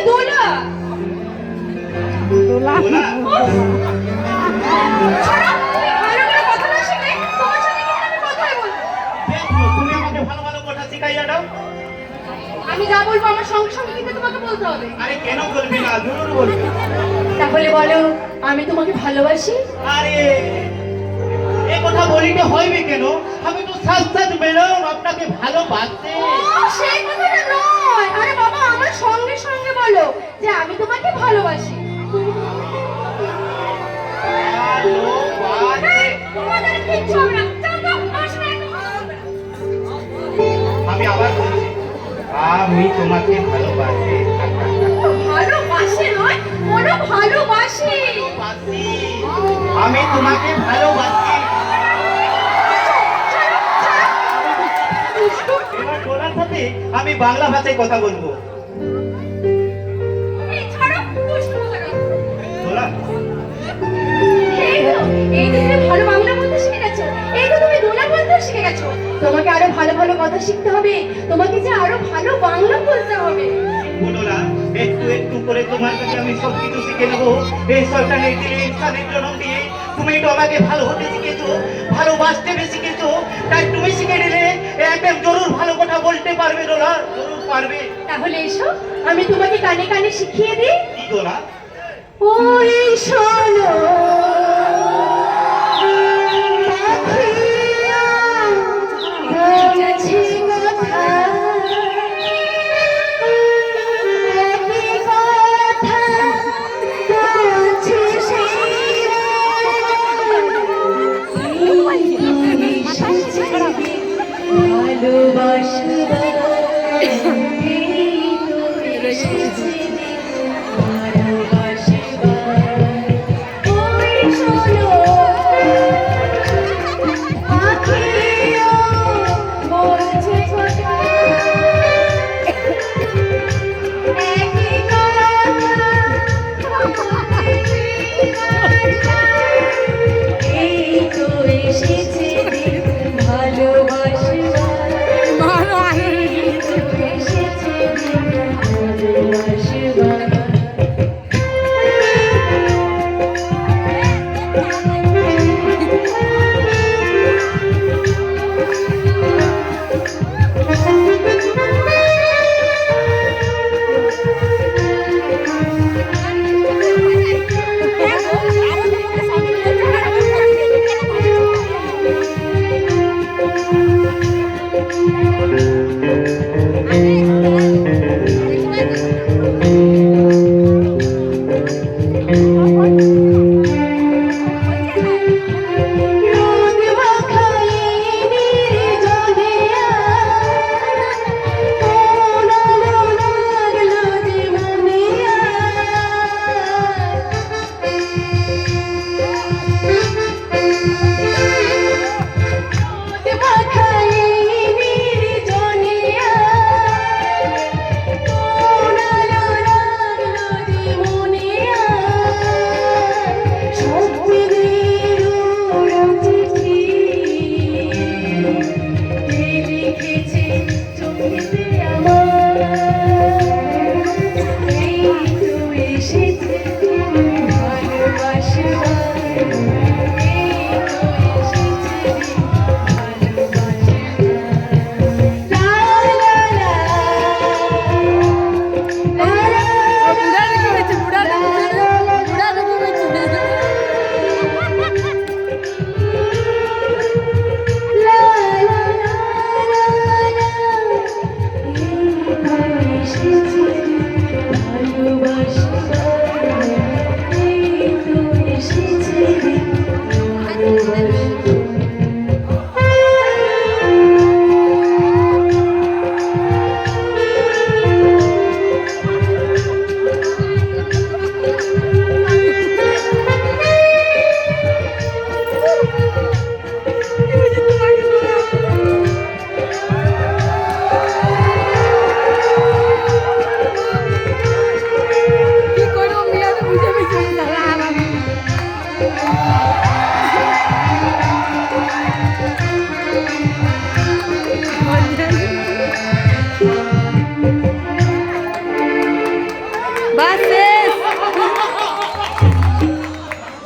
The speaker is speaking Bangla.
দোলা। দোলা আমি যা বলবো আমার সঙ্গে সঙ্গে কিন্তু তোমাকে বলতে হবে। আরে কেন বলবি না, জরুর বলবি। তাহলে বলো আমি তোমাকে ভালোবাসি। আরে এই কথা বলিতে হইবে কেন? আমি তো সাক্ষাৎ ম্যাডাম আপনাকে ভালোবাসি। সেই কথাটা নয়, আরে বাবা আমার সঙ্গে সঙ্গে বলো যে আমি তোমাকে ভালোবাসি। তোমাদের কিচ্ছু হবে না, যাও তো, আমার সঙ্গে একদম কথা বলবে না। আমি আবার বলছি, আমি তোমাকে ভালোবাসি। ভালোবাসি নয়, বলো ভালোবাসি। আমি তোমাকে ভালোবাসি। এবার বলার সাথে আমি বাংলা ভাষায় কথা বলবো। এই ছাড়ো, দুষ্টু কোথাকার। বলা এই তো তুমি ভালো বাংলা বলতে শিখে গেছো, এই তো তুমি দোলা বলতে শিখে গেছো। তোমাকে আরো ভালো ভালো কথা শিখতে হবে, তোমাকে যে আরো ভালো বাংলা বলতে হবে। বলোলা, একটু একটু করে তোমার কাছে আমি সব কিছু শিখে নেবো। এই সরকারের দিলে ইনসানের জন্ম দিয়ে তুমি তো আমাকে ভালো হতে শিখেছো, ভালোবাসতে শিখেছো। তাই তুমি শিখে নিলে একদম জরুর ভালো কথা বলতে পারবে দোলা, জরুর পারবে। তাহলে এসো আমি তোমাকে কানে কানে শিখিয়ে দিই। কি দোলা? ওই শোনো ভালোবাসা